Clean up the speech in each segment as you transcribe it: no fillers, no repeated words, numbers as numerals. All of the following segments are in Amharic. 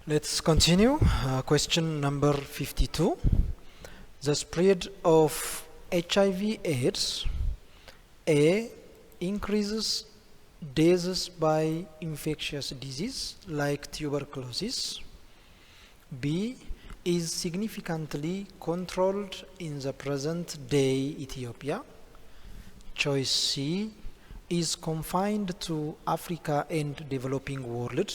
Let's continue. Question number 52. The spread of HIV/AIDS A. Increases deaths by infectious disease like tuberculosis. B. Is significantly controlled in the present day Ethiopia. Choice C. Is confined to Africa and developing world.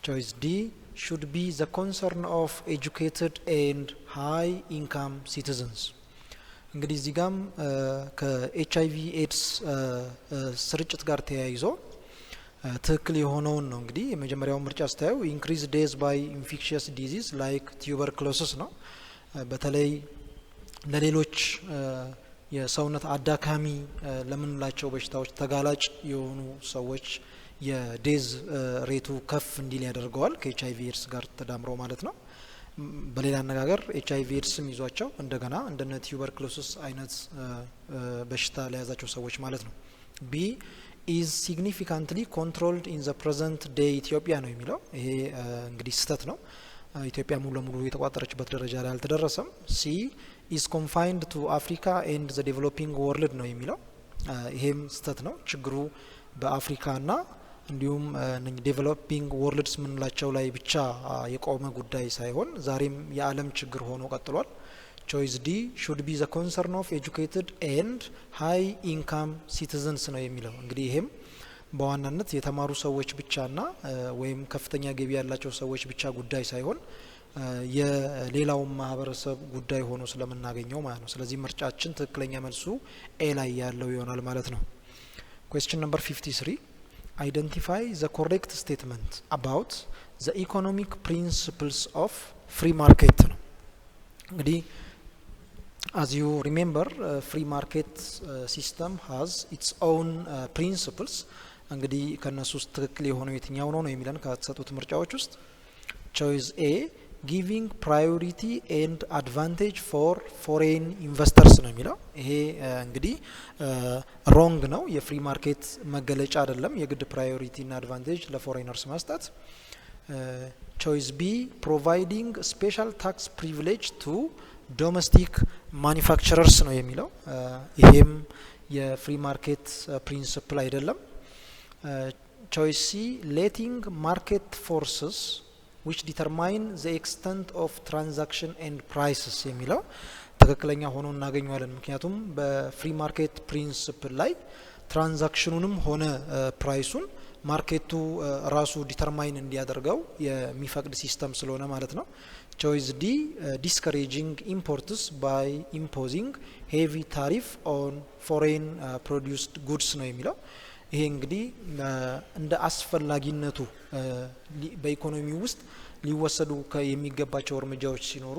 Choice D. Should be the concern of educated and high income citizens. እንግዲህ እዚህ ጋም ከኤችአይቪ ኤድስ ስርጭት ጋር ተያይዞ ትክክል የሆነውን ነው። እንግዲህ የመጀመሪያው ምርጫ ስታየው ኢንክሪዝ ዴዝ ባይ ኢንፌክሽየስ ዲዚዝ ላይክ ቱበርኩሎሲስ ነው። በተለይ ለሌሎች የሰውነት አዳካሚ ለምንላቸው በሽታዎች ተጋላጭ የሆኑ ሰዎች የዴዝ ሬቱ ከፍ እንዲል ያደርገዋል ከኤችአይቪ ኤድስ ጋር ተዳምሮ ማለት ነው። በሌላ አነጋገር ኤችአይቪ ኤድስም ይዟቸው እንደገና እንደነ ቱበርኩሎሲስ አይነት በሽታ ለያዛቸው ሰዎች ማለት ነው። ቢ is significantly controlled in the present day ኢትዮጵያ ነው የሚለው። ይሄ እንግዲህ ስህተት ነው። ኢትዮጵያ ሙሉ ለሙሉ የተቋጠረችበት ደረጃ ላይ አልተደረሰም። ሲ is confined to Africa and the developing world ነው የሚለው። ይሄም ስህተት ነው። ችግሩ በአፍሪካና እንዲሁም ዴቨሎፒንግ ወርልድስ ምንላቸው ላይ ብቻ የቆመ ጉዳይ ሳይሆን ዛሬም የዓለም ችግር ሆኖ ቀጥሏል። ቾይስ ዲ should be the concern of educated and high income citizens ነው የሚለው። እንግዲህ ይሄም በዋናነት የተማሩ ሰዎች ብቻና ወይም ከፍተኛ ገቢ ያላቸው ሰዎች ብቻ ጉዳይ ሳይሆን የሌላው ማህበረሰብ ጉዳይ ሆኖ ስለምናገኘው ማለት ነው። ስለዚህ ምርጫችን ትክክለኛ መልሱ ኤ ላይ ያለው ይሆናል ማለት ነው። Question number 53. Identify the correct statement about the economic principles of free market ነው። እንግዲህ as you remember free market system has its own principles። እንግዲህ ከነሱ ውስጥ ትክክል የሆነው የትኛው ነው የሚለን ከተሰጡት ምርጫዎች ውስጥ choice A giving priority and advantage for foreign investors ነው የሚለው። ይሄ እንግዲህ ሮንግ ነው። የፍሪ ማርኬት መገለጫ አይደለም የግድ ፕራዮሪቲ እና አድቫንቴጅ ለፎሬነርስ መስጠት። ቾይስ ቢ providing special tax privilege to domestic manufacturers ነው የሚለው። ይሄም የፍሪ ማርኬት ፕሪንሲፕል አይደለም። ቾይስ ሲ letting market forces which determine the extent of transaction and prices የሚለው ትክክለኛ ሆኖ እናገኘዋለን። ምክንያቱም በፍሪ ማርኬት ፕሪንሲፕል ላይ ትራንዛክሽኑንም ሆነ ፕራይሱን ማርኬቱ ራሱ ዲተርማይን እንዲያደርገው የሚፈቅድ ሲስተም ስለሆነ ማለት ነው። ቾይስ ዲ discouraging imports by imposing heavy tariff on foreign produced goods ነው የሚለው። ይሄ እንግዲህ እንደ አስፈላጊነቱ በኢኮኖሚ ውስጥ ሊወሰዱ የሚገባቸው እርምጃዎች ሲኖሩ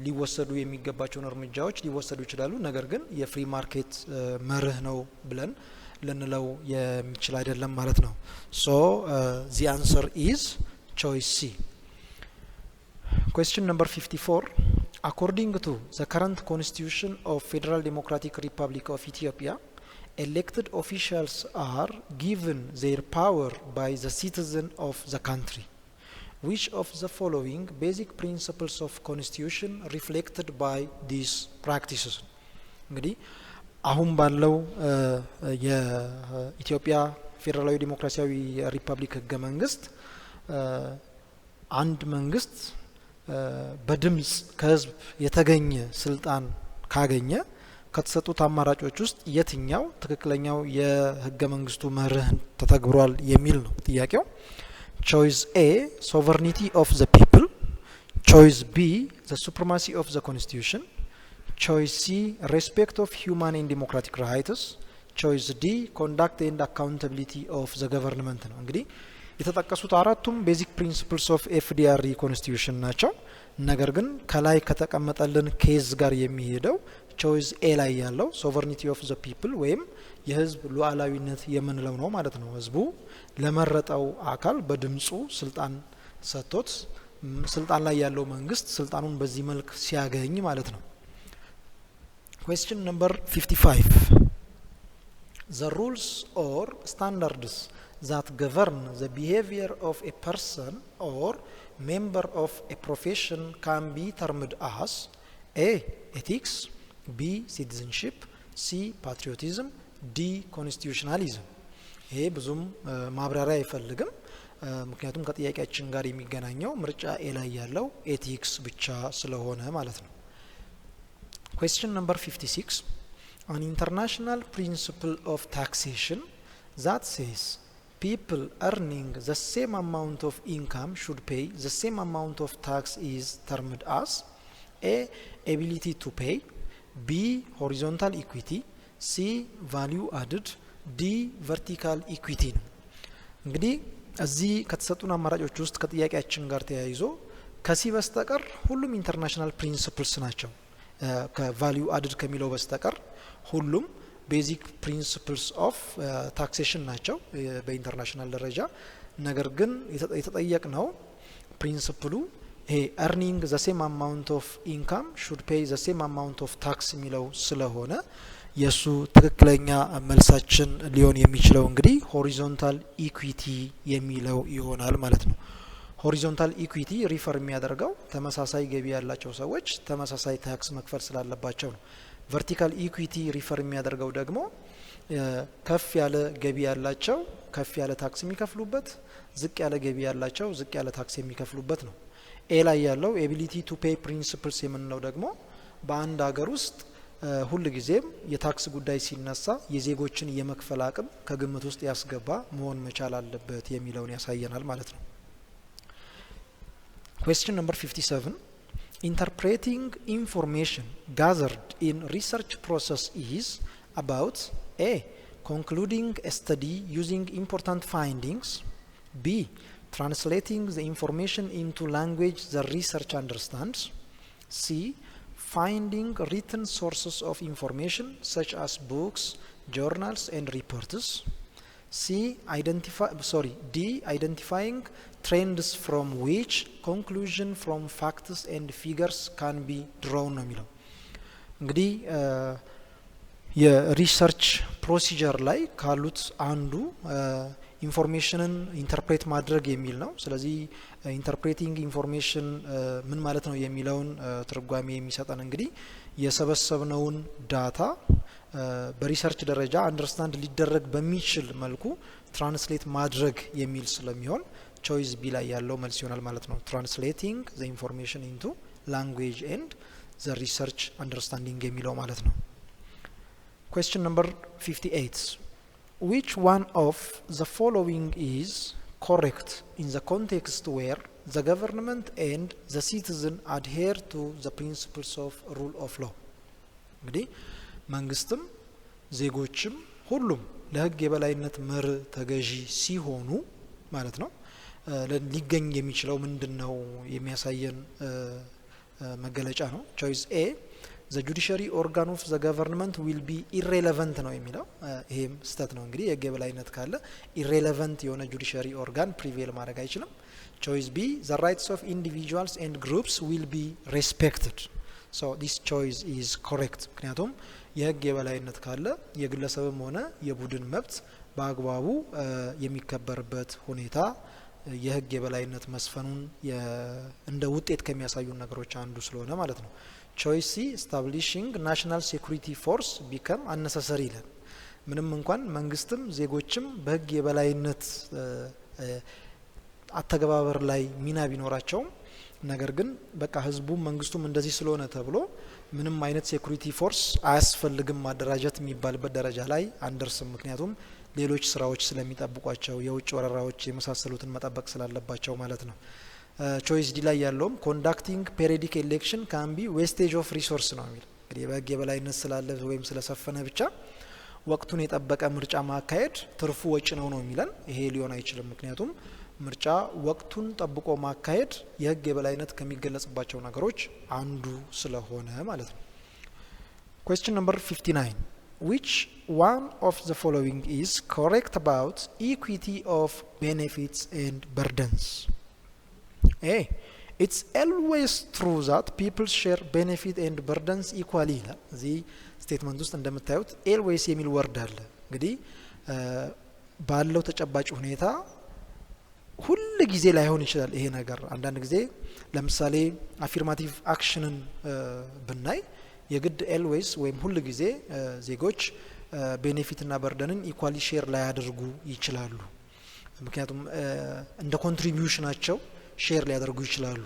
ሊወሰዱ የሚገባቸውን እርምጃዎች ሊወሰዱ ይችላሉ። ነገር ግን የፍሪ ማርኬት መርህ ነው ብለን ልንለው የሚችል አይደለም ማለት ነው። so the answer is choice C. Question number 54. According to the current constitution of Federal Democratic Republic of Ethiopia, elected officials are given their power by the citizen of the country. Which of the following basic principles of constitution reflected by these practices? እንግዲህ አሁን ባለው የኢትዮጵያ ፌዴራላዊ ዲሞክራሲያዊ ሪፐብሊክ ህገ መንግስት አንድ መንግስት በድምጽ ከህዝብ የተገኘ ስልጣን ካገኘ ከተሰጡት አማራጮች ውስጥ የትኛው ትክክለኛው የህገ መንግስቱ መርህ ተተግብሯል የሚል ነው ጥያቄው። choice A sovereignty of the people, choice B the supremacy of the constitution, choice C respect of human and democratic rights, choice D conduct and accountability of the government ነው። እንግዲህ የተጠቀሱት አራቱም ቤዚክ ፕሪንሲፕልስ ኦፍ ኤፍዲአር ኮንስቲቱሽን ናቸው። ነገር ግን ከላይ ከተቀመጠልን ኬዝ ጋር የሚሄደው ቾይስ ኤ ላይ ያለው ሶቨርኒቲ ኦፍ ዘ ፒፕል ወይም የህዝብ ሉዓላዊነት የምንለው ነው ማለት ነው። ህዝቡ ለመረጠው አካል በድምጹ ስልጣን ሰጥቶት ስልጣን ላይ ያለው መንግስት ስልጣኑን በዚህ መልክ ሲያገኝ ማለት ነው። Question number 55. The rules or standards that govern the behavior of a person or member of a profession can be termed as A. Ethics, B. Citizenship, C. Patriotism, D. Constitutionalism. ይሄ ብዙም ማብራሪያ አይፈልግም ምክንያቱም ከጥያቄያችን ጋር የሚገናኘው ምርጫ ኤ ላይ ያለው ኤቲክስ ብቻ ስለሆነ ማለት ነው። Question number 56. An international principle of taxation that says people earning the same amount of income should pay the same amount of tax is termed as A. Ability to pay, B. Horizontal equity, C. Value added, D. Vertical equity ነው። እንግዲህ እዚህ ከተሰጡን አማራጮች ውስጥ ከጥያቄያችን ጋር ተያይዞ ከሲ በስተቀር ሁሉም ኢንተርናሽናል ፕሪንሲፕልስ ናቸው። ከቫልዩ አድድ ከሚለው በስተቀር ሁሉም ቤዚክ ፕሪንሲፕልስ ኦፍ ታክሴሽን ናቸው በኢንተርናሽናል ደረጃ። ነገር ግን የተጠየቅነው ፕሪንሲፕሉ ይሄ earning the same amount of income should pay the same amount of tax የሚለው ስለሆነ የሱ ትክክለኛ መልሳችን ሊሆን የሚችለው እንግዲህ ሆሪዞንታል ኢኩዊቲ የሚለው ይሆናል ማለት ነው። ሆሪዞንታል ኢኩዊቲ ሪፈር የሚያደርገው ተመሳሳይ ገቢ ያላቸው ሰዎች ተመሳሳይ ታክስ መክፈል ስላለባቸው ነው። ቨርቲካል ኢኩዊቲ ሪፈር የሚያደርገው ደግሞ ከፍ ያለ ገቢ ያላቸው ከፍ ያለ ታክስ የሚከፍሉበት፣ ዝቅ ያለ ገቢ ያላቸው ዝቅ ያለ ታክስ የሚከፍሉበት ነው። ኤ ላይ ያለው ኤቢሊቲ ቱ ፔይ ፕሪንሲፕልስ የምንለው ደግሞ በአንድ ሀገር ውስጥ ሁሉ ጊዜም የታክስ ጉዳይ ሲነሳ የዜጎችን የመክፈል አቅም ከግምት ውስጥ ያስገባ መሆን መቻል አለበት የሚለውን ያሳየናል ማለት ነው። Question number 57. Interpreting information gathered in research process is about A. Concluding a study using important findings, B. Translating the information into language the research understands, C. Finding written sources of information such as books, journals and reports, D. Identifying trends from which conclusion from facts and figures can be drawn ነው የሚለው። እንግዲህ የሪሰርች ፕሮሲጀር ላይ ካሉት አንዱ ኢንፎርሜሽንን ኢንተርፕሬት ማድረግ የሚል ነው። ስለዚህ ኢንተርፕሬቲንግ ኢንፎርሜሽን ምን ማለት ነው የሚለውን ትርጓሜ የሚሰጠን እንግዲህ የሰበሰብነውን ዳታ በሪሰርች ደረጃ አንደርስታንድ ሊደረግ በሚችል መልኩ ትራንስሌት ማድረግ የሚል ስለሚሆን ቾይስ ቢ ላይ ያለው መልስ ይሆናል ማለት ነው። ትራንስሌቲንግ ዘ ኢንፎርሜሽን ኢንቱ ላንጉዌጅ ኤንድ ዘ ሪሰርች አንደርስታንዲንግ የሚለው ማለት ነው። Question number 58. Which one of the following is correct in the context where the government and the citizen adhere to the principles of rule of law? እንግዲህ መንግስትም ዜጎችም ሁሉም ለህግ የበላይነት መርህ ተገዢ ሲሆኑ ማለት ነው ሊገኝ የሚችለው ምንድነው የሚያሳየን መገለጫ ነው። ቾይስ ኤ the judiciary organ of the government will be irrelevant ነው የሚለው። ይሄም ስህተት ነው። እንግዲህ የህግ የበላይነት ካለ irrelevant የሆነ judiciary organ prevail ማድረግ አይችልም። choice B the rights of individuals and groups will be respected. so this choice is correct ምክንያቱም የህግ የበላይነት ካለ የግለሰብም ሆነ የቡድን መብት በአግባቡ የሚከበርበት ሁኔታ የህግ የበላይነት መስፈኑን እንደ ውጤት ከሚያሳዩ ነገሮች አንዱ ስለሆነ ማለት ነው። choice C establishing national security force become unnecessary ይላል። ምንም እንኳን መንግስትም ዜጎችም በህግ የበላይነት አተገባበር ላይ ሚና ቢኖራቸውም ነገር ግን በቃ ህዝቡም መንግስቱም እንደዚህ ስለሆነ ተብሎ ምንም አይነት ሴኩሪቲ ፎርስ አያስፈልግም ማደራጀት የሚባልበት ደረጃ ላይ አንደርስም። ምክንያቱም ሌሎች ስራዎች ስለሚጠብቋቸው የውጭ ወረራዎች የመሳሰሉትን መጠበቅ ስላለባቸው ማለት ነው። ቾይስ ዲ ላይ ያለውም ኮንዳክቲንግ ፔሪዲክ ኤሌክሽን ካን ቢ ዌስቴጅ ኦፍ ሪሶርስ ነው የሚል። እንግዲህ በህግ የበላይነት ስላለ ወይም ስለሰፈነ ብቻ ወቅቱን የጠበቀ ምርጫ ማካሄድ ትርፉ ወጪ ነው የሚለን። ይሄ ሊሆን አይችልም። ምክንያቱም ምርጫ ወቅቱን ጠብቆ ማካሄድ የህግ የበላይነት ከሚገለጽባቸው ነገሮች አንዱ ስለሆነ ማለት ነው። Question number 59. Which one of the following is correct about equity of benefits and burdens? A. It's always true that people share benefit and burdens equally ይላል። እዚህ ስቴትመንት ውስጥ እንደምታዩት always የሚል ወርድ አለ። እንግዲህ ባለው ተጨባጭ ሁኔታ ሁሉ ጊዜ ላይሆን ይችላል ይሄ ነገር። አንዳንድ ጊዜ ለምሳሌ አፊርማቲቭ አክሽንን ብናይ የግድ ኤልዌይስ ወይም ሁሉ ጊዜ ዜጎች ቤኔፊት እና በርደንን ኢኳሊ ሼር ላይ ያደርጉ ይችላሉ። ምክንያቱም እንደ ኮንትሪቢዩሽናቸው ሼር ሊያደርጉ ይችላሉ።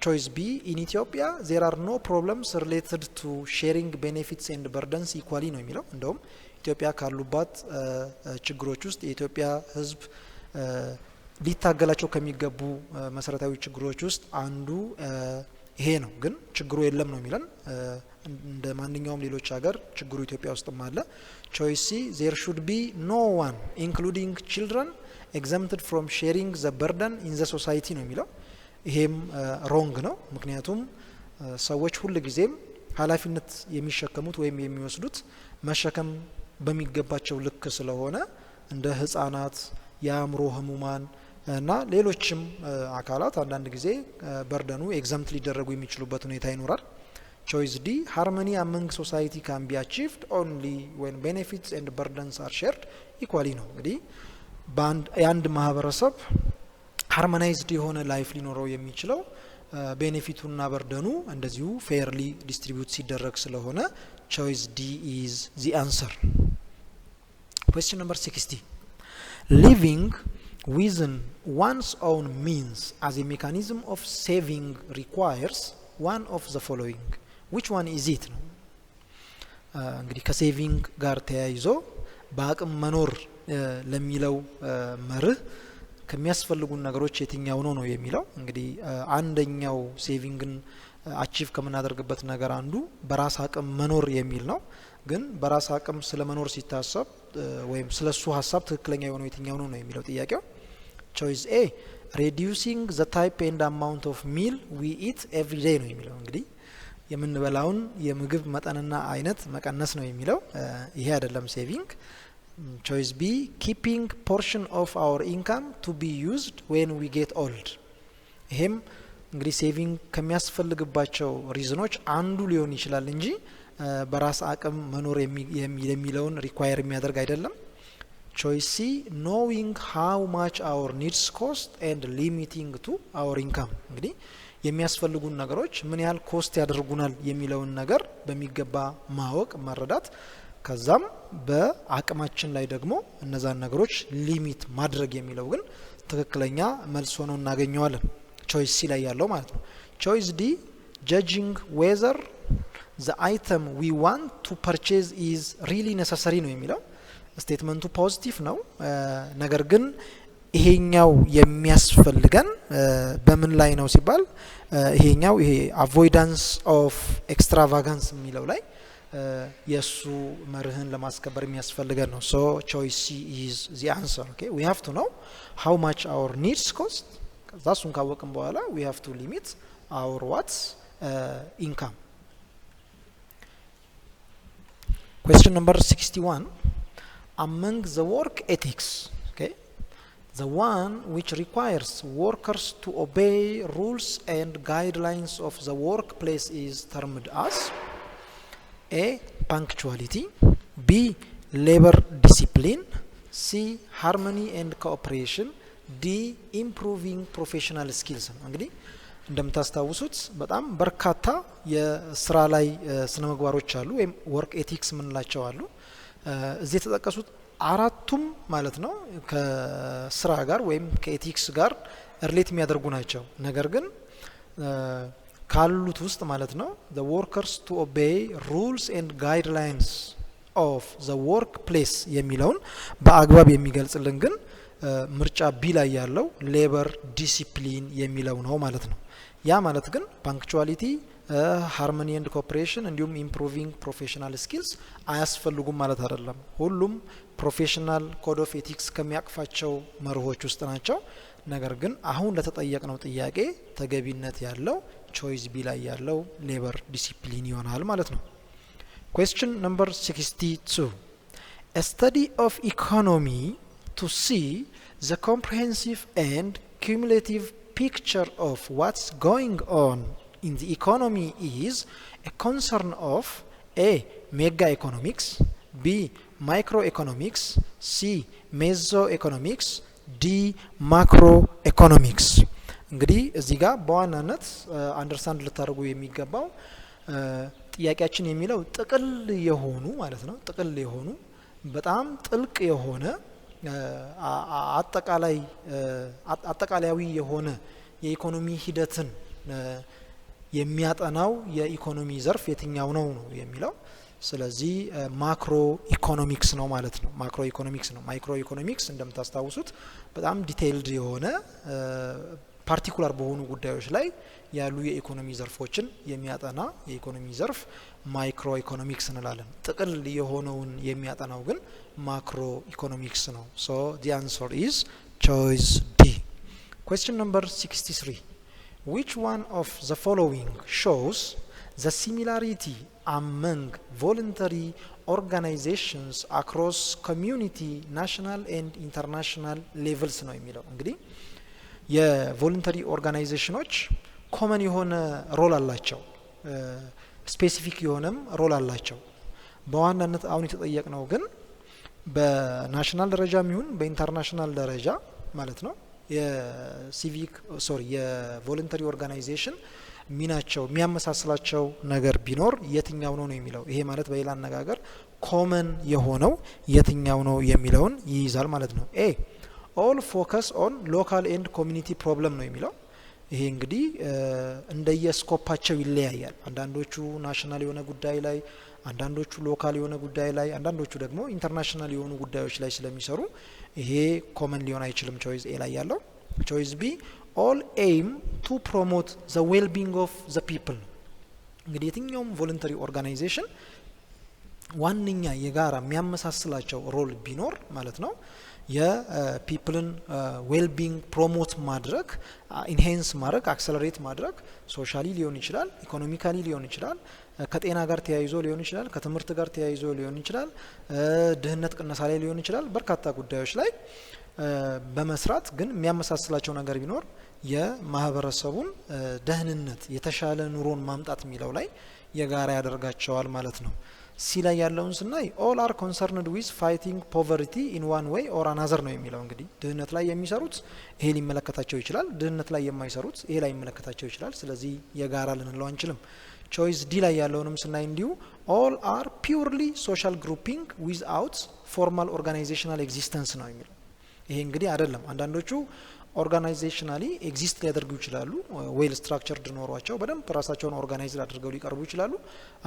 choice B in Ethiopia there are no problems related to sharing benefits and burdens equally ነው የሚለው። እንደውም ኢትዮጵያ ካሉባት ችግሮች ውስጥ የኢትዮጵያ ሕዝብ ሊታገላቸው ከሚገቡ መሰረታዊ ችግሮች ውስጥ አንዱ ይሄ ነው። ግን ችግሩ የለም ነው የሚለን። እንደ ማንኛውም ሌሎች ሀገር ችግሩ ኢትዮጵያ ውስጥም አለ። choice C there should be no one including children exempted from sharing the burden in the society ነው የሚለው። ይሄም ሮንግ ነው። ምክንያቱም ሰዎች ሁሉ ጊዜም ኃላፊነት የሚሸከሙት ወይም የሚወስዱት መሸከም በሚገባቸው ልክ ስለሆነ እንደ ህፃናት፣ የአእምሮ ህሙማን እና ሌሎችም አካላት አንዳንድ ጊዜ በርደኑ ኤግዛምት ሊደረጉ የሚችሉበት ሁኔታ ይኖራል። choice D harmony among society can be achieved only when benefits and burdens are shared equally ነው። እንግዲህ በአንድ ማህበረሰብ ሃርሞናይዝድ የሆነ ላይፍ ሊኖረው የሚችለው ቤኔፊቱና በርደኑ እንደዚሁ ፌርሊ ዲስትሪቢዩት ሲደረግ ስለሆነ choice D is the answer. Question number 60. Living within one's own means as a mechanism of saving requires one of the following. Which one is it? እንግዲህ ከሴቪንግ ጋር ተያይዞ በአቅም መኖር ለሚለው መርህ ከሚያስፈልጉን ነገሮች የትኛው ነው የሚለው። እንግዲህ አንደኛው ሴቪንግን አቺቭ ከምናደርግበት ነገር አንዱ በራስ አቅም መኖር የሚል ነው። ግን በራስ አቅም ስለ መኖር ሲታሰብ ወይም ስለሱ ሀሳብ ትክክለኛ የሆነው የትኛው ነው የሚለው ጥያቄው። choice A reducing the type and amount of meal we eat every day ነው የሚለው። እንግዲህ የምንበላውን የምግብ መጠንና አይነት መቀነስ ነው የሚለው። ይሄ አይደለም ሴቪንግ። choice B keeping portion of our income to be used when we get old። ይሄም እንግዲህ ሴቪንግ ከሚያስፈልግባቸው ሪዝኖች አንዱ ሊሆን ይችላል እንጂ በራስ አቅም መኖር የሚለውን ሪኳየር የሚያደርግ አይደለም። choice C knowing how much our needs cost and limiting to our income። እንግዲህ የሚያስፈልጉን ነገሮች ምን ያህል ኮስት ያደርጉናል የሚለውን ነገር በሚገባ ማወቅ መረዳት፣ ከዛም በአቅማችን ላይ ደግሞ እነዛን ነገሮች ሊሚት ማድረግ የሚለው ግን ትክክለኛ መልስ ሆኖ እናገኘዋለን። choice C ላይ ያለው ማለት ነው። choice D judging whether the item we want to purchase is really necessary ነው የሚለው። ስቴትመንቱ ፖዚቲቭ ነው። ነገር ግን ይሄኛው የሚያስፈልገን በምን ላይ ነው ሲባል ይሄኛው ይሄ avoidance of extravagance የሚለው ላይ የሱ መርህን ለማስከበር የሚያስፈልገን ነው። so choice C is the answer. okay we have to know how much our needs cost። ከዛ እሱን ካወቅን በኋላ we have to limit our income. Question number 61. Among the work ethics, okay, the one which requires workers to obey rules and guidelines of the workplace is termed as A. punctuality, B. labor discipline, C. harmony and cooperation, D. improving professional skills። እንግዲህ እንደምታስታውሱት በጣም በርካታ የስራ ላይ ስነ ምግባሮች አሉ ወይም ወርክ ኤቲክስ ምንላቸው አሉ። እዚህ የተጠቀሱት አራቱም ማለት ነው ከስራ ጋር ወይም ከኤቲክስ ጋር ሪሌት የሚያደርጉ ናቸው። ነገር ግን ካሉት ውስጥ ማለት ነው the workers to obey rules and guidelines of the workplace የሚለውን በአግባብ የሚገልጽልን ግን ምርጫ ቢ ላይ ያለው ሌበር ዲሲፕሊን የሚለው ነው ማለት ነው። ያ ማለት ግን ፓንክቹዋሊቲ፣ ሃርሞኒ ኤንድ ኮኦፕሬሽን እንዲሁም ኢምፕሩቪንግ ፕሮፌሽናል ስኪልስ አያስፈልጉም ማለት አይደለም። ሁሉም ፕሮፌሽናል ኮድ ኦፍ ኤቲክስ ከሚያቅፋቸው መርሆች ውስጥ ናቸው። ነገር ግን አሁን ለተጠየቅነው ጥያቄ ተገቢነት ያለው ቾይስ ቢ ላይ ያለው ሌበር ዲሲፕሊን ይሆናል ማለት ነው። question number 62. A study of economy to see the comprehensive and cumulative picture of what's going on in the economy is a concern of A. mega economics, B. ማይክሮ ኢኮኖሚክስ፣ ሲ ሜዞ ኢኮኖሚክስ፣ ዲ ማክሮ ኢኮኖሚክስ። እንግዲህ እዚህ ጋር በዋናነት አንደርስታንድ ልታደርጉ የሚገባው ጥያቄያችን የሚለው ጥቅል የሆኑ ማለት ነው ጥቅል የሆኑ በጣም ጥልቅ የሆነ አጠቃላያዊ የሆነ የኢኮኖሚ ሂደትን የሚያጠናው የኢኮኖሚ ዘርፍ የትኛው ነው የሚለው። ስለዚህ ማክሮ ኢኮኖሚክስ ነው ማለት ነው። ማክሮ ኢኮኖሚክስ ነው። ማይክሮ ኢኮኖሚክስ እንደምታስታውሱት በጣም ዲቴይልድ የሆነ ፓርቲኩላር በሆኑ ጉዳዮች ላይ ያሉ የኢኮኖሚ ዘርፎችን የሚያጠና የኢኮኖሚ ዘርፍ ማይክሮ ኢኮኖሚክስ እንላለን። ጥቅል የሆነውን የሚያጠናው ግን ማክሮ ኢኮኖሚክስ ነው። ሶ the answer is choice D. Question number 63. Which one of the following shows the similarity among voluntary organizations across community, national and international levels ነው የሚለው። እንግዲህ የቮለንተሪ ኦርጋናይዜሽኖች ኮመን የሆነ ሮል አላቸው፣ ስፔሲፊክ የሆነም ሮል አላቸው። በዋናነት አሁን የተጠየቅነው ግን በናሽናል ደረጃ የሚሆን በኢንተርናሽናል ደረጃ ማለት ነው የቮለንተሪ ኦርጋናይዜሽን ሚናቸው የሚያመሳስላቸው ነገር ቢኖር የትኛው ነው የሚለው። ይሄ ማለት በሌላ አነጋገር ኮመን የሆነው የትኛው ነው የሚለውን ይይዛል ማለት ነው። ኤ ኦል ፎከስ ኦን ሎካል ኤንድ ኮሚኒቲ ፕሮብለም ነው የሚለው። ይሄ እንግዲህ እንደየስኮፓቸው ይለያያል። አንዳንዶቹ ናሽናል የሆነ ጉዳይ ላይ፣ አንዳንዶቹ ሎካል የሆነ ጉዳይ ላይ፣ አንዳንዶቹ ደግሞ ኢንተርናሽናል የሆኑ ጉዳዮች ላይ ስለሚሰሩ ይሄ ኮመን ሊሆን አይችልም። ቾይስ ኤ ላይ ያለው። ቾይስ ቢ ኦል ኤም ቱ ፕሮሞት ዘ ዌል ቢንግ ኦፍ ዘ ፒፕል። እንግዲህ የትኛውም ቮለንተሪ ኦርጋናይዜሽን ዋነኛ የጋራ የሚያመሳስላቸው ሮል ቢኖር ማለት ነው የፒፕልን ዌልቢንግ ፕሮሞት ማድረግ፣ ኢንሄንስ ማድረግ፣ አክሰለሬት ማድረግ ሶሻሊ ሊሆን ይችላል፣ ኢኮኖሚካሊ ሊሆን ይችላል፣ ከጤና ጋር ተያይዞ ሊሆን ይችላል፣ ከትምህርት ጋር ተያይዞ ሊሆን ይችላል፣ ድህነት ቅነሳ ላይ ሊሆን ይችላል። በርካታ ጉዳዮች ላይ በመስራት ግን የሚያመሳስላቸው ነገር ቢኖር የማህበረሰቡን ደህንነት የተሻለ ኑሮን ማምጣት የሚለው ላይ የጋራ ያደርጋቸዋል ማለት ነው። ሲ ላይ ያለውን ስናይ ኦል አር ኮንሰርንድ ዊዝ ፋይቲንግ ፖቨርቲ ኢን ዋን ዌይ ኦር አናዘር ነው የሚለው። እንግዲህ ድህነት ላይ የሚሰሩት ይሄ ሊመለከታቸው ይችላል፣ ድህነት ላይ የማይሰሩት ይሄ ላይ ሊመለከታቸው ይችላል። ስለዚህ የጋራ ልንለው አንችልም። ቾይስ ዲ ላይ ያለውንም ስናይ እንዲሁ ኦል አር ፒውርሊ ሶሻል ግሩፒንግ ዊዝአውት ፎርማል ኦርጋናይዜሽናል ኤግዚስተንስ ነው የሚለው። ይሄ እንግዲህ አይደለም። አንዳንዶቹ ኦርጋናይዜሽናሊ ኤግዚስት ሊያደርጉ ይችላሉ፣ ዌል ስትራክቸርድ ኖሯቸው በደንብ ራሳቸውን ኦርጋናይዝ አድርገው ሊቀርቡ ይችላሉ።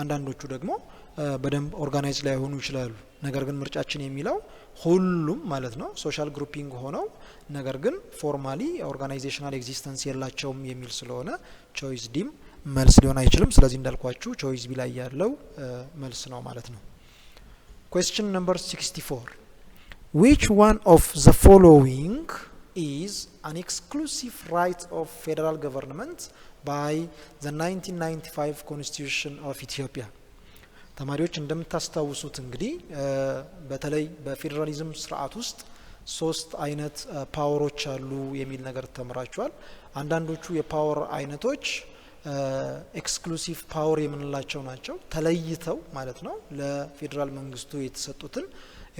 አንዳንዶቹ ደግሞ በደንብ ኦርጋናይዝ ላይሆኑ ይችላሉ። ነገር ግን ምርጫችን የሚለው ሁሉም ማለት ነው ሶሻል ግሩፒንግ ሆነው ነገር ግን ፎርማሊ ኦርጋናይዜሽናል ኤግዚስተንስ የላቸውም የሚል ስለሆነ ቾይስ ዲም መልስ ሊሆን አይችልም። ስለዚህ እንዳልኳችሁ ቾይስ ቢ ላይ ያለው መልስ ነው ማለት ነው። Question number 64. Which one of the following is an exclusive right of federal government by the 1995 Constitution of Ethiopia? ተማሪዎች እንደምታስታውሱት እንግዲህ በተለይ በፌዴራሊዝም ስርዓት ውስጥ ሶስት አይነት ፓወሮች አሉ የሚል ነገር ተምራችኋል። አንዳንዶቹ የፓወር አይነቶች ኤክስክሉሲቭ ፓወር የምንላቸው ናቸው። ተለይተው ማለት ነው ለፌዴራል መንግስቱ የተሰጡትን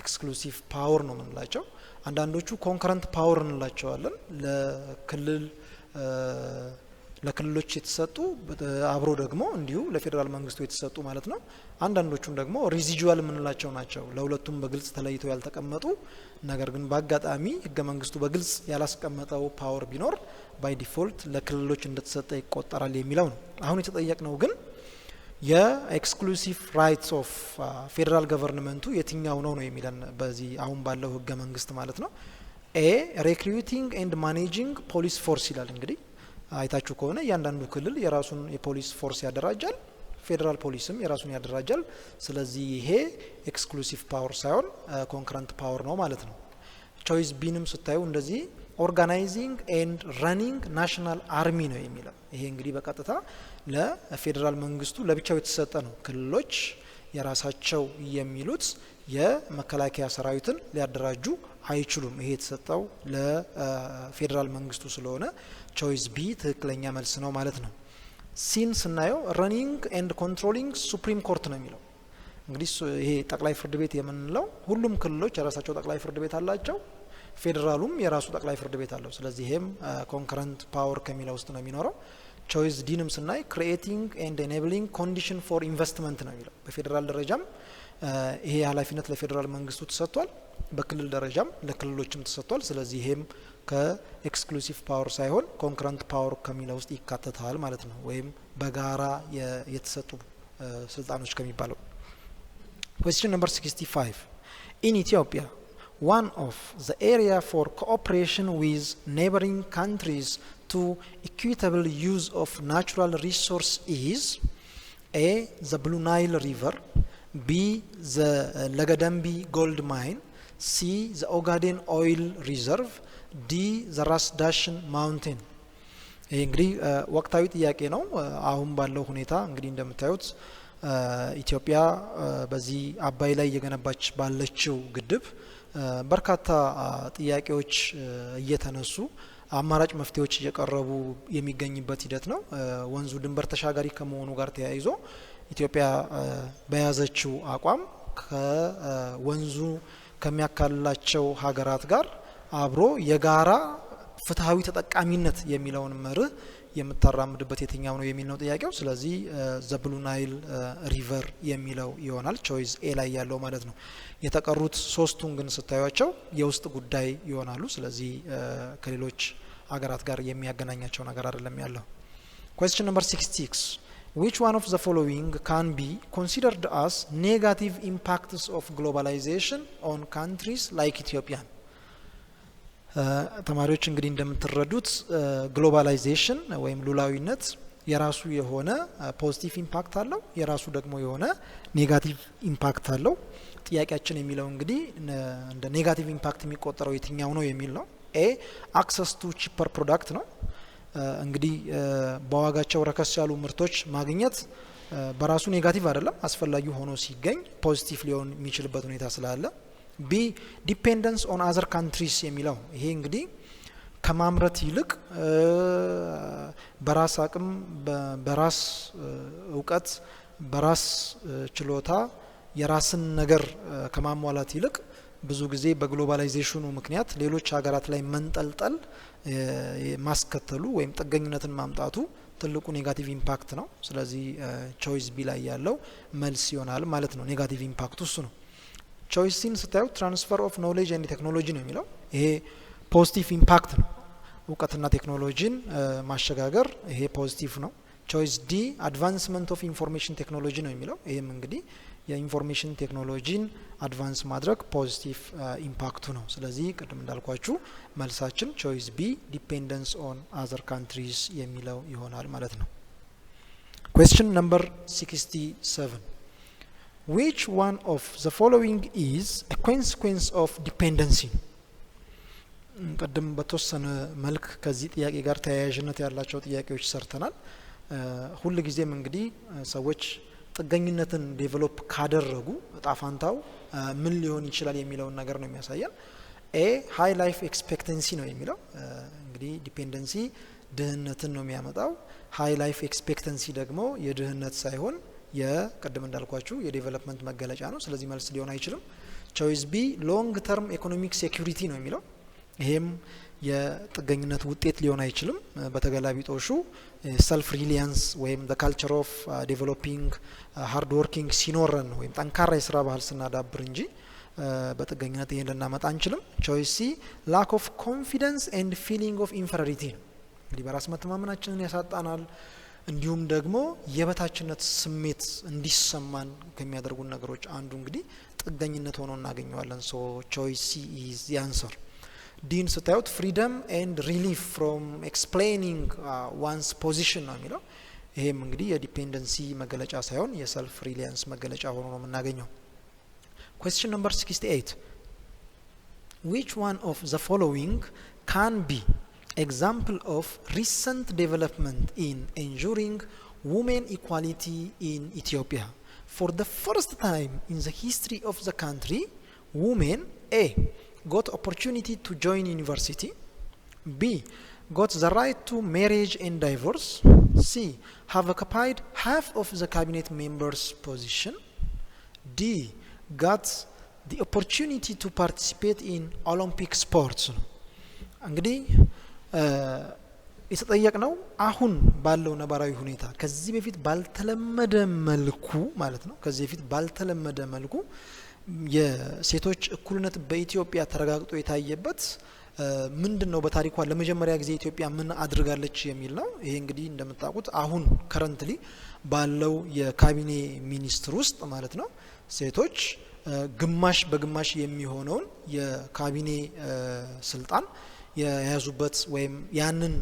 ኤክስክሉሲቭ ፓወር ነው የምንላቸው። አንዳንዶቹ ኮንከረንት ፓወር እንላቸዋለን። ለክልሎች የተሰጡ አብሮ ደግሞ እንዲሁ ለፌዴራል መንግስቱ የተሰጡ ማለት ነው። አንዳንዶቹም ደግሞ ሪዚጁዋል የምንላቸው ናቸው። ለሁለቱም በግልጽ ተለይተው ያልተቀመጡ ነገር ግን በአጋጣሚ ህገ መንግስቱ በግልጽ ያላስቀመጠው ፓወር ቢኖር ባይ ዲፎልት ለክልሎች እንደተሰጠ ይቆጠራል የሚለው ነው። አሁን የተጠየቅነው ግን የኤክስክሉሲቭ ራይትስ ኦፍ ፌዴራል ገቨርንመንቱ የትኛው ነው የሚለን በዚህ አሁን ባለው ህገ መንግስት ማለት ነው። ኤ ሪክሩቲንግ ኤንድ ማኔጂንግ ፖሊስ ፎርስ ይላል። እንግዲህ አይታችሁ ከሆነ እያንዳንዱ ክልል የራሱን የፖሊስ ፎርስ ያደራጃል፣ ፌዴራል ፖሊስም የራሱን ያደራጃል። ስለዚህ ይሄ ኤክስክሉሲቭ ፓወር ሳይሆን ኮንከረንት ፓወር ነው ማለት ነው። ቾይስ ቢንም ስታዩ እንደዚህ ኦርጋናይዚንግ ኤንድ ረኒንግ ናሽናል አርሚ ነው የሚለው። ይሄ እንግዲህ በቀጥታ ለፌዴራል መንግስቱ ለብቻው የተሰጠ ነው። ክልሎች የራሳቸው የሚሉት የመከላከያ ሰራዊትን ሊያደራጁ አይችሉም። ይሄ የተሰጠው ለፌዴራል መንግስቱ ስለሆነ ቾይስ ቢ ትክክለኛ መልስ ነው ማለት ነው። ሲን ስናየው ረኒንግ ኤንድ ኮንትሮሊንግ ሱፕሪም ኮርት ነው የሚለው። እንግዲህ ይሄ ጠቅላይ ፍርድ ቤት የምንለው ሁሉም ክልሎች የራሳቸው ጠቅላይ ፍርድ ቤት አላቸው ፌደራሉም የራሱ ጠቅላይ ፍርድ ቤት አለው ስለዚህ ይሄም ኮንከረንት ፓወር ከሚለው ውስጥ ነው የሚኖረው ቾይስ ዲንም ስናይ ክሪኤቲንግ ኤንድ ኤኔብሊንግ ኮንዲሽን ፎር ኢንቨስትመንት ነው የሚለው በፌደራል ደረጃም ይሄ ኃላፊነት ለፌደራል መንግስቱ ተሰጥቷል በክልል ደረጃም ለክልሎችም ተሰጥቷል ስለዚህ ይሄም ከኤክስክሉሲቭ ፓወር ሳይሆን ኮንከረንት ፓወር ከሚለው ውስጥ ይካተታል ማለት ነው ወይም በጋራ የተሰጡ ስልጣኖች ከሚባለው Question number 65 In Ethiopia one of the area for cooperation with neighboring countries to equitable use of natural resource is A. The Blue Nile River B. The Lagadambi gold mine C. The Ogaden oil reserve D. The Ras Dashen mountain ይህ እንግዲህ ወቅታዊ ጥያቄ ነው አሁን ባለው ሁኔታ እንግዲህ እንደምታዩት ኢትዮጵያ በዚህ አባይ ላይ የገነባች ባለችው ግድብ በርካታ ጥያቄዎች እየተነሱ አማራጭ መፍትሄዎች እየቀረቡ የሚገኝበት ሂደት ነው ወንዙ ድንበር ተሻጋሪ ከመሆኑ ጋር ተያይዞ ኢትዮጵያ በያዘችው አቋም ከወንዙ ከሚያካልላቸው ሀገራት ጋር አብሮ የጋራ ፍትሃዊ ተጠቃሚነት የሚለውን መርህ የምታራምድበት የትኛው ነው የሚል ነው ጥያቄው ስለዚህ ዘ ብሉ ናይል ሪቨር የሚለው ይሆናል ቾይስ ኤ ላይ ያለው ማለት ነው የተቀሩት ሶስቱን ግን ስታዩቸው የውስጥ ጉዳይ ይሆናሉ ስለዚህ ከሌሎች አገራት ጋር የሚያገናኛቸው ነገር አይደለም ያለው Question number 66 Which one of the following can be considered as negative impacts of globalization on countries like Ethiopia ተማሪዎች እንግዲህ እንደምትረዱት ግሎባላይዜሽን ወይም ሉላዊነት የራሱ የሆነ ፖዚቲቭ ኢምፓክት አለው የራሱ ደግሞ የሆነ ኔጋቲቭ ኢምፓክት አለው ጥያቄያችን የሚለው እንግዲህ እንደ ኔጋቲቭ ኢምፓክት የሚቆጠረው የትኛው ነው የሚል ነው ኤ አክሰስ ቱ ቺፐር ፕሮዳክት ነው እንግዲህ በዋጋቸው ረከስ ያሉ ምርቶች ማግኘት በራሱ ኔጋቲቭ አይደለም አስፈላጊ ሆኖ ሲገኝ ፖዚቲቭ ሊሆን የሚችልበት ሁኔታ ስላለ B dependence on other countries የሚለው ይሄ እንግዲህ ከማምረት ይልቅ በራስ አቅም በራስ እውቀት በራስ ችሎታ የራስን ነገር ከማሟላት ይልቅ ብዙ ጊዜ በግሎባላይዜሽኑ ምክንያት ሌሎች ሀገራት ላይ መንጠልጠል ማስከተሉ ወይም ጥገኝነትን ማምጣቱ ትልቁ ኔጋቲቭ ኢምፓክት ነው ስለዚህ ቾይስ ቢ ላይ ያለው መልስ ይሆናል ማለት ነው ኔጋቲቭ ኢምፓክቱ እሱ ነው ቾይስ ሲን ስታዩ ትራንስፈር ኦፍ ኖሌጅ ኤንድ ቴክኖሎጂ ነው የሚለው ይሄ ፖዚቲቭ ኢምፓክት ነው እውቀትና ቴክኖሎጂን ማሸጋገር ይሄ ፖዚቲቭ ነው ቾይስ ዲ አድቫንስመንት ኦፍ ኢንፎርሜሽን ቴክኖሎጂ ነው የሚለው ይሄም እንግዲህ የኢንፎርሜሽን ቴክኖሎጂን አድቫንስ ማድረግ ፖዚቲቭ ኢምፓክቱ ነው ስለዚህ ቅድም እንዳልኳችሁ መልሳችን ቾይስ ቢ ዲፔንደንስ ኦን አዘር ካንትሪስ የሚለው ይሆናል ማለት ነው Question number 67 Which one of the following is a consequence of dependency? ቀደም በተወሰነ መልክ ከዚህ ጥያቄ ጋር ተያያዥነት ያላቸው ጥያቄዎች ሰርተናል ሁሉ ጊዜም እንግዲህ ሰዎች ጥገኝነትን ዴቨሎፕ ካደረጉ ጣፋንታው ምን ሊሆን ይችላል የሚለውን ነገር ነው የሚያሳየን ኤ ሃይ ላይፍ ኤክስፔክተንሲ ነው የሚለው እንግዲህ ዲፔንደንሲ ድህነትን ነው የሚያመጣው ሃይ ላይፍ ኤክስፔክተንሲ ደግሞ የድህነት ሳይሆን የቀደም እንዳልኳችሁ የዴቨሎፕመንት መገለጫ ነው ስለዚህ መልስ ሊሆን አይችልም ቾይስ ቢ ሎንግ ተርም ኢኮኖሚክ ሴኩሪቲ ነው የሚለው ይሄም የጥገኝነት ውጤት ሊሆን አይችልም በተገላቢጦሹ ሰልፍ ሪሊያንስ ወይም the culture of developing hard working ሲኖረን ወይም ጠንካራ የስራ ባህል ስናዳብር እንጂ በጥገኝነት ይሄን ልናመጣ አንችልም ቾይስ ሲ lack of confidence and feeling of inferiority ነው እንግዲህ በራስ መተማመናችንን ያሳጣናል እንዲሁም ደግሞ የበታችነት ስሜት እንዲሰማን ከሚያደርጉ ነገሮች አንዱ እንግዲህ ጥገኝነት ሆኖ እናገኘዋለን ሶ ቾይስ ሲ ኢዝ the answer ዲን ስታዩት freedom and relief from explaining one's position ነው የሚለው ይሄም እንግዲህ የዲፔንደንሲ መገለጫ ሳይሆን የሰልፍ ሪሊያንስ መገለጫ ሆኖ ነው የምናገኘው Question number 68 Which one of the following can be example of recent development in ensuring women equality in Ethiopia. For the first time in the history of the country, women A. got opportunity to join university, B. got the right to marriage and divorce, C. have occupied half of the cabinet members' position, D got the opportunity to participate in Olympic sports ነው። እንግዲህ የተጠየቅነው አሁን ባለው ነባራዊ ሁኔታ ከዚህ በፊት ባልተለመደ መልኩ ማለት ነው ከዚህ በፊት ባልተለመደ መልኩ የሴቶች እኩልነት በኢትዮጵያ ተረጋግጦ የታየበት ምንድነው በታሪኳ ለመጀመሪያ ጊዜ ኢትዮጵያ ምን አድርጋለች የሚል ነው። ይሄ እንግዲህ እንደምታውቁት አሁን ከረንትሊ ባለው የካቢኔ ሚኒስትር ውስጥ ማለት ነው ሴቶች ግማሽ በግማሽ የሚሆነውን የካቢኔ ስልጣን የያዙበት ወይም ያንን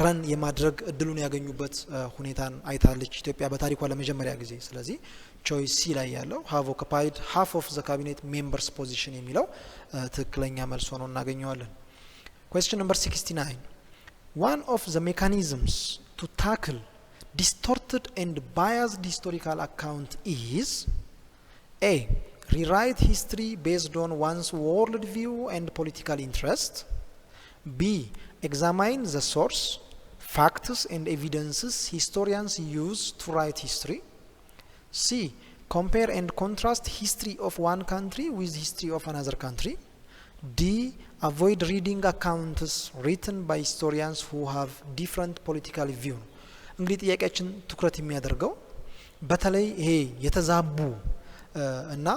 ረን የማድረግ እድሉን ያገኙበት ሁኔታን አይታለች ኢትዮጵያ በታሪኳ ለመጀመሪያ ጊዜ። ስለዚህ ቾይስ ሲ ላይ ያለው have occupied half of the cabinet members position የሚለው ትክክለኛ መልስ ሆኖ እናገኘዋለን። question number 69 one of the mechanisms to tackle distorted and biased historical account is A rewrite history based on one's world view and political interest. B examine the source, facts and evidences historians use to write history. C compare and contrast history of one country with history of another country. D avoid reading accounts written by historians who have different political view. እንግዲህ ጥያቄያችን ትኩረት የሚያደርገው በተለይ ይሄ የተዛቡ እና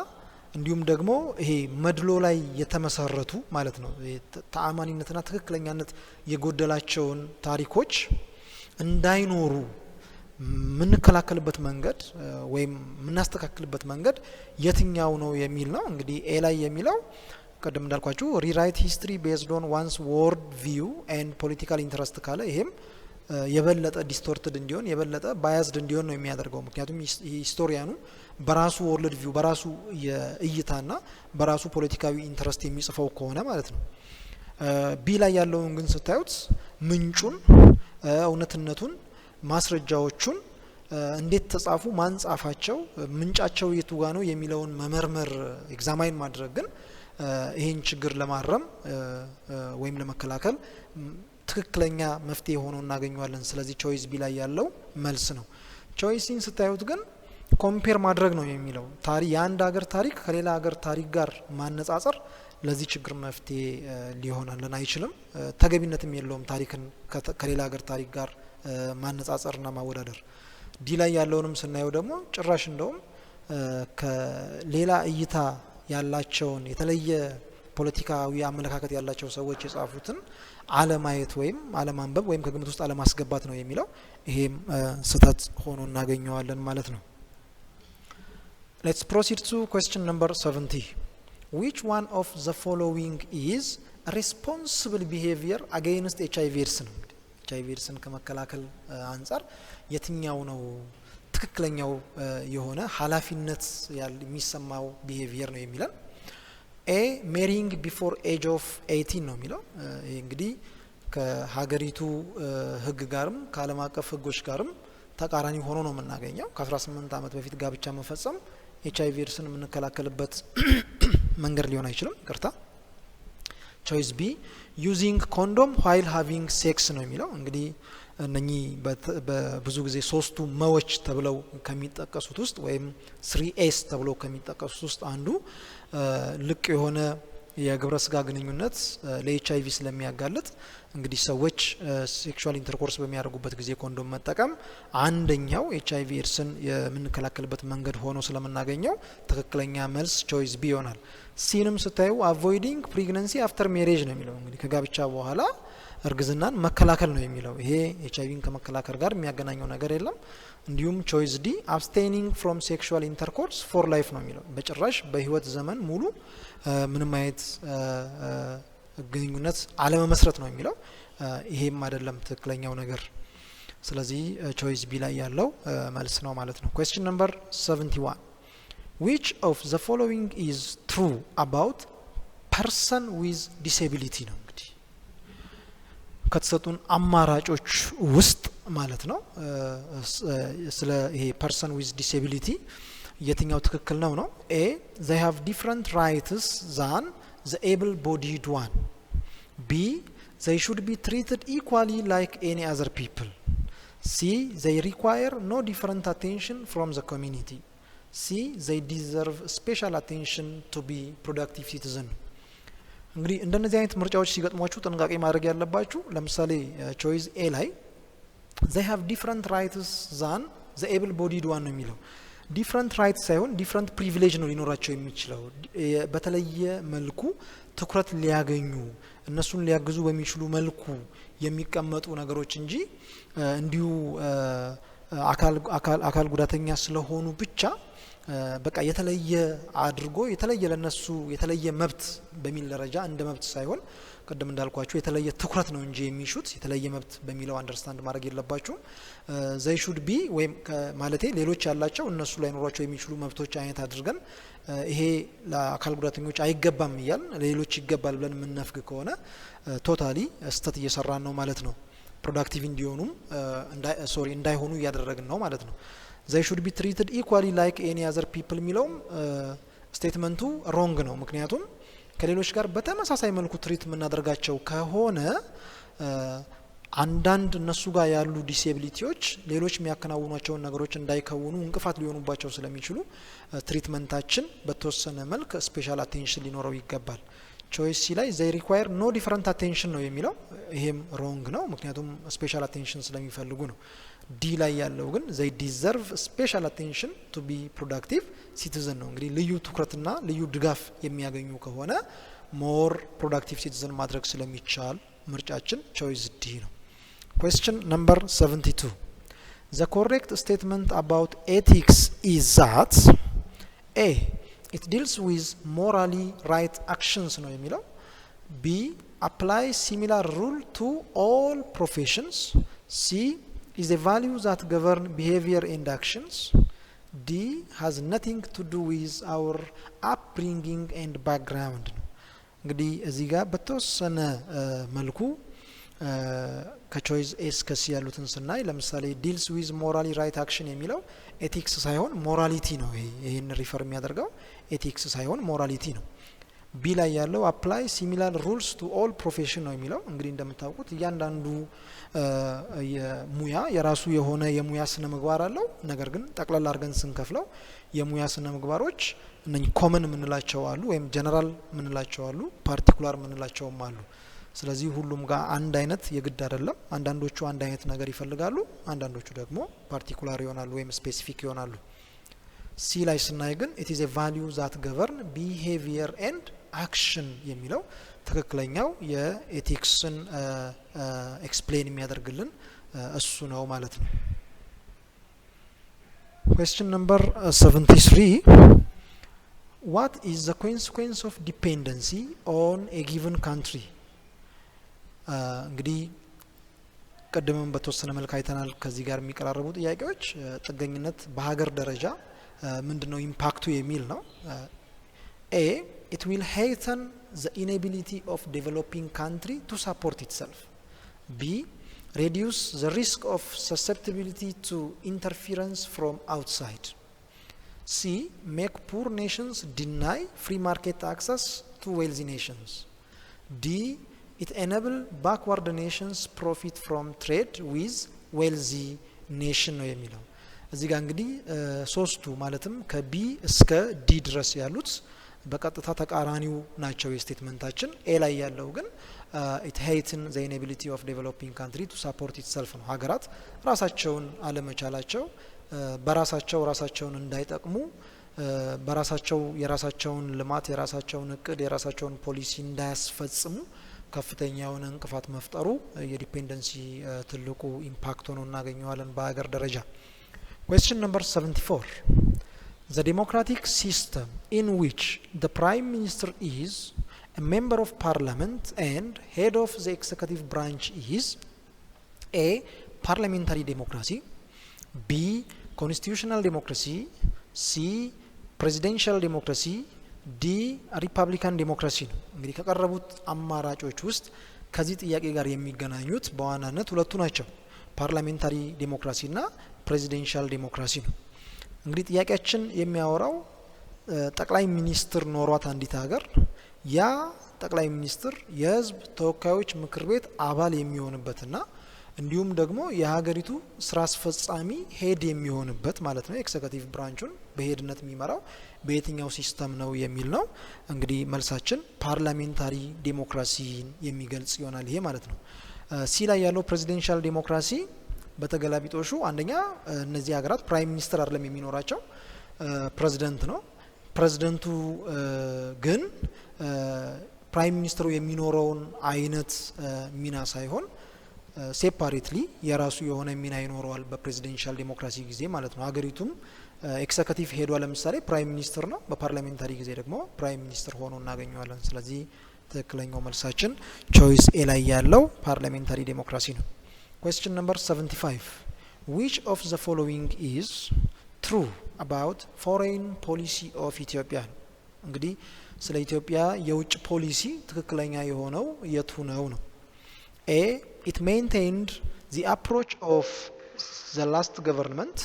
እንዲሁም ደግሞ ይሄ መድሎ ላይ የተመሰረቱ ማለት ነው ተአማኒነትና ትክክለኛነት የጎደላቸውን ታሪኮች እንዳይኖሩ ምንከላከልበት መንገድ ወይም ምናስተካክልበት መንገድ የትኛው ነው የሚል ነው። እንግዲህ ኤ ላይ የሚለው ቀደም እንዳልኳችሁ rewrite history based on one's world view and political interest ካለ ይሄም የበለጠ ዲስቶርትድ እንዲሆን የበለጠ ባያዝድ እንዲሆን ነው የሚያደርገው። ምክንያቱም ሂስቶሪያኑ በራሱ ወርልድ ቪው በራሱ የእይታና በራሱ ፖለቲካዊ ኢንተረስት የሚጽፈው ከሆነ ማለት ነው። ቢ ላይ ያለውን ግን ስታዩት ምንጩን እውነትነቱን ማስረጃዎቹን እንዴት ተጻፉ ማን ጻፋቸው ምንጫቸው የቱ ጋር ነው የሚለውን መመርመር ኤግዛማይን ማድረግ ግን ይሄን ችግር ለማረም ወይም ለመከላከል ትክክለኛ መፍትሄ ሆኖ እናገኘዋለን። ስለዚህ ቾይስ ቢ ላይ ያለው መልስ ነው። ቾይስን ስታዩት ግን ኮምፔር ማድረግ ነው የሚለው የአንድ ሀገር ታሪክ ከሌላ ሀገር ታሪክ ጋር ማነጻጸር ለዚህ ችግር መፍትሄ ሊሆንልን አይችልም፣ ተገቢነትም የለውም ታሪክን ከሌላ ሀገር ታሪክ ጋር ማነጻጸርና ማወዳደር። ዲ ላይ ያለውንም ስናየው ደግሞ ጭራሽ እንደውም ከሌላ እይታ ያላቸውን የተለየ ፖለቲካዊ አመለካከት ያላቸው ሰዎች የጻፉትን አለማየት ወይም አለማንበብ ወይም ከግምት ውስጥ አለማስገባት ነው የሚለው ይሄም ስህተት ሆኖ እናገኘዋለን ማለት ነው። Let's proceed to question number 70. Which one of the following is responsible behavior against HIV AIDS? HIV AIDSን ከመከላከል አንፃር የትኛው ነው ትክክለኛው የሆነ ኃላፊነት የሚሰማው ቢሄቪየር ነው የሚለን? ኤ marrying before age of 18 ነው የሚለው። ይሄ እንግዲህ ከሀገሪቱ ህግ ጋርም ከዓለም አቀፍ ህጎች ጋርም ተቃራኒ ሆኖ ነው የምናገኘው። ከ18 ዓመት በፊት ጋብቻ መፈጸም HIV AIDSን የምንከላከልበት መንገድ ሊሆን አይችልም። ይቅርታ። ቾይስ ቢ using condom while having sex ነው የሚለው። እንግዲህ እነኚህ በብዙ ጊዜ ሶስቱ መዎች ተብለው ከሚጠቀሱት ውስጥ ወይም 3S ተብለው ከሚጠቀሱት ውስጥ አንዱ ልቅ የሆነ የግብረ ስጋ ግንኙነት ለኤችአይቪ ስለሚያጋልጥ እንግዲህ ሰዎች ሴክሹዋል ኢንተርኮርስ በሚያደርጉበት ጊዜ ኮንዶም መጠቀም አንደኛው ኤችአይቪ ኤድስን የምንከላከልበት መንገድ ሆኖ ስለምናገኘው ትክክለኛ መልስ ቾይስ ቢ ይሆናል። ሲንም ስታዩ አቮይዲንግ ፕሬግናንሲ አፍተር ሜሬጅ ነው የሚለው። እንግዲህ ከጋብቻ በኋላ እርግዝናን መከላከል ነው የሚለው። ይሄ ኤችአይቪን ከመከላከል ጋር የሚያገናኘው ነገር የለም። እንዲሁም ቾይስ ዲ አብስቴኒንግ ፍሮም ሴክሹዋል ኢንተርኮርስ ፎር ላይፍ ነው የሚለው። በጭራሽ በህይወት ዘመን ሙሉ ምንም አይነት ግንኙነት አለመመስረት ነው የሚለው። ይሄም አይደለም ትክክለኛው ነገር። ስለዚህ ቾይስ ቢ ላይ ያለው መልስ ነው ማለት ነው። question number 71 which of the following is true about person with disability ነው እንግዲህ ከተሰጡን አማራጮች ውስጥ ማለት ነው ስለ ይሄ person with disability የትኛው ትክክል ነው ነው? A they have different rights than the able-bodied one. B they should be treated equally like any other people. C they require no different attention from the community. C they deserve special attention to be productive citizen እንግዲህ እንደነዚህ አይነት ምርጫዎች ሲገጥሟችሁ ጥንቃቄ ማድረግ ያለባችሁ ለምሳሌ choice A ላይ they have different rights than the able bodied one ነው የሚለው different rights ሳይሆን different privilege ነው ሊኖራቸው የሚችለው በተለየ መልኩ ትኩረት ሊያገኙ እነሱን ሊያግዙ በሚችሉ መልኩ የሚቀመጡ ነገሮች እንጂ እንዲሁ አካል ጉዳተኛ ስለሆኑ ብቻ በቃ የተለየ አድርጎ የተለየ ለነሱ የተለየ መብት በሚል ደረጃ እንደ መብት ሳይሆን ቀደም እንዳልኳችሁ የተለየ ትኩረት ነው እንጂ የሚሹት የተለየ መብት በሚለው አንደርስታንድ ማድረግ የለባችሁ they should be ወይም ማለቴ ሌሎች ያላቸው እነሱ ላይ ኖሯቸው የሚችሉ መብቶች አይነት አድርገን ይሄ ለአካል ጉዳተኞች አይገባም ይያል ሌሎች ይገባል ብለን ምንነፍግ ከሆነ ቶታሊ ስህተት እየሰራን ነው ማለት ነው ፕሮዳክቲቭ እንዲሆኑም እንዳይሆኑ እያደረግን ነው ማለት ነው they should be treated equally like any other people ሚለውም ስቴትመንቱ ሮንግ ነው ምክንያቱም ከሌሎች ጋር በተመሳሳይ መልኩ ትሪት የምናደርጋቸው ከሆነ አንዳንድ እነሱ ጋር ያሉ ዲሴቢሊቲዎች ሌሎች የሚያከናውኗቸውን ነገሮች እንዳይከውኑ እንቅፋት ሊሆኑባቸው ስለሚችሉ ትሪትመንታችን በተወሰነ መልክ ስፔሻል አቴንሽን ሊኖረው ይገባል choice C ላይ they require no different attention ነው የሚለው ይሄም ሮንግ ነው ምክንያቱም ስፔሻል አቴንሽን ስለሚፈልጉ ነው D ላይ ያለው ግን they deserve special attention to be productive citizen ነው እንግዲህ ልዩ ትኩረትና ልዩ ድጋፍ የሚያገኙ ከሆነ more productive citizen ማድረግ ስለሚቻል ምርጫችን choice D ነው question number 72 the correct statement about ethics is that A it deals with morally right actions ነው የሚለው B apply similar rule to all professions C is a value that govern behavior and actions D has nothing to do with our upbringing and background እንግዲህ እዚህ ጋር በተወሰነ መልኩ ከቾይስ ኤስ ከሲ ያሉትን ስናይ ለምሳሌ deals with morally right action የሚለው ኤቲክስ ሳይሆን ሞራሊቲ ነው ይሄን ሪፈር የሚያደርገው ኤቲክስ ሳይሆን ሞራሊቲ ነው ቢ ላይ ያለው apply similar rules to all profession ነው የሚለው እንግዲህ እንደምታውቁት እያንዳንዱ የሙያ የራሱ የሆነ የሙያ ስነ ምግባር አለው ነገር ግን ጠቅላላ አርገን ስንከፍለው የሙያ ስነ ምግባሮች እነኚህ ኮመን ምንላቸው አሉ ወይም ጀነራል ምንላቸው አሉ ፓርቲኩላር ምንላቸውም አሉ ስለዚህ ሁሉም ጋር አንድ አይነት የግድ አይደለም አንዳንዶቹ አንድ አይነት ነገር ይፈልጋሉ አንዳንዶቹ ደግሞ ፓርቲኩላር ይሆናሉ ወይም ስፔሲፊክ ይሆናሉ ሲ ላይ ስናይ ግን it is a value that govern behavior and action የሚለው ትክክለኛው የኤቲክስን ኤክስፕሌን የሚያደርግልን እሱ ነው ማለት ነው question number 73 what is the consequence of dependency on a given country እንግዲህ ቀደምም በተወሰነ መልኩ አይተናል ከዚህ ጋር የሚቀራረቡ ጥያቄዎች ጥገኝነት በሀገር ደረጃ ምንድነው ኢምፓክቱ የሚል ነው A it will heighten the inability of developing country to support itself B reduce the risk of susceptibility to interference from outside C make poor nations deny free market access to wealthy nations D it enable backward nations profit from trade with wealthy nation ነው የሚለው እዚህ ጋር እንግዲህ ሶስቱ ማለትም ከቢ እስከ ዲ ድረስ ያሉት በቀጥታ ተቃራኒው ናቸው የስቴትመንታችን ኤ ላይ ያለው ግን it heighten the inability of developing country to support itself ነው ሀገራት ራሳቸውን አለመቻላቸው በራሳቸው ራሳቸውን እንዳይጠቅሙ በራሳቸው የራሳቸውን ልማት የራሳቸውን እቅድ የራሳቸውን ፖሊሲ እንዳያስፈጽሙ ከፍተኛውን እንቅፋት መፍጠሩ የዲፔንደንሲ ትልቁ ኢምፓክት ሆኖ እናገኘዋለን በአገር ደረጃ question number 74 the democratic system in which the prime minister is a member of parliament and head of the executive branch is A parliamentary democracy B constitutional democracy C presidential democracy ዲ ሪፐብሊካን ዲሞክራሲ ነው እንግዲህ ከቀረቡት አማራጮች ውስጥ ከዚህ ጥያቄ ጋር የሚገናኙት በዋናነት ሁለቱ ናቸው ፓርላሜንታሪ ዲሞክራሲና ፕሬዚደንሻል ዲሞክራሲ ነው እንግዲህ ጥያቄያችን የሚያወራው ጠቅላይ ሚኒስትር ኖሯት አንዲት ሀገር ያ ጠቅላይ ሚኒስትር የህዝብ ተወካዮች ምክር ቤት አባል የሚሆንበትና እንዲሁም ደግሞ የሀገሪቱ ስራ አስፈጻሚ ሄድ የሚሆንበት ማለት ነው ኤክዘኪቲቭ ብራንቹን በሄድነት የሚመራው በየትኛው ሲስተም ነው የሚል ነው እንግዲህ መልሳችን ፓርላሜንታሪ ዴሞክራሲን የሚገልጽ ይሆናል ይሄ ማለት ነው ሲ ላይ ያለው ፕሬዚደንሻል ዴሞክራሲ በተገላቢጦሹ አንደኛ እነዚህ ሀገራት ፕራይም ሚኒስተር አይደለም የሚኖራቸው ፕሬዚደንት ነው ፕሬዚደንቱ ግን ፕራይም ሚኒስተሩ የሚኖረውን አይነት ሚና ሳይሆን ሴፓሬትሊ የራሱ የሆነ ሚና ይኖረዋል በፕሬዚደንሻል ዴሞክራሲ ጊዜ ማለት ነው ሀገሪቱም ኤክዘኪቲቭ ሄዷ ለምሳሌ ፕራይም ሚኒስተር ነው በፓርላሜንታሪ ጊዜ ደግሞ ፕራይም ሚኒስተር ሆኖ እናገኘዋለን ስለዚህ ትክክለኛው መልሳችን ቾይስ ኤ ላይ ያለው ፓርላሜንታሪ ዴሞክራሲ ነው question number 75 which of the following is true about foreign policy of Ethiopia እንግዲህ ስለ ኢትዮጵያ የውጭ ፖሊሲ ትክክለኛ የሆነው የቱ ነው A it maintained the approach of the last government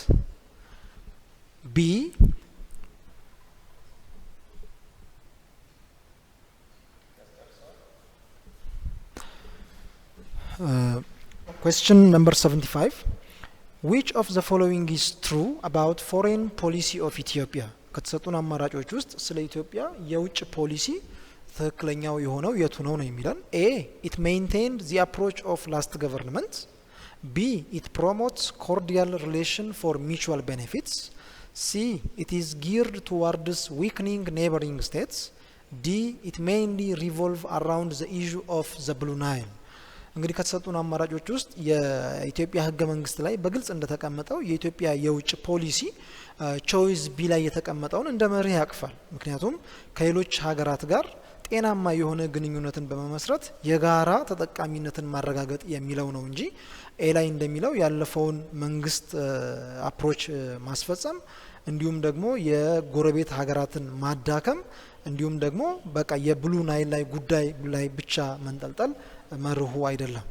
B question number 75 which of the following is true about foreign policy of Ethiopia ከተሰጡን አማራጮች ውስጥ ስለ ኢትዮጵያ የውጭ ፖሊሲ ትክክለኛው የሆነው የቱ ነው የሚለን A it maintained the approach of last government B it promotes cordial relation for mutual benefits C it is geared towards weakening neighboring states D it mainly revolve around the issue of the Blue Nile እንግዲህ ከተሰጡን አማራጮች ውስጥ የኢትዮጵያ ህገ መንግስት ላይ በግልጽ እንደተቀመጠው የኢትዮጵያ የውጭ ፖሊሲ ቾይስ ቢ ላይ የተቀመጠውን እንደ መርህ ያቅፋል ምክንያቱም ከሌሎች ሀገራት ጋር ጤናማ የሆነ ግንኙነትን በመመስረት የጋራ ተጠቃሚነትን ማረጋገጥ የሚለው ነው እንጂ ኤ ላይ እንደሚለው ያለፈውን መንግስት አፕሮች ማስፈጸም እንዲሁም ደግሞ የጎረቤት ሀገራትን ማዳከም እንዲሁም ደግሞ በቃ የብሉ ናይል ላይ ጉዳይ ላይ ብቻ መንጠልጠል መርሁ አይደለም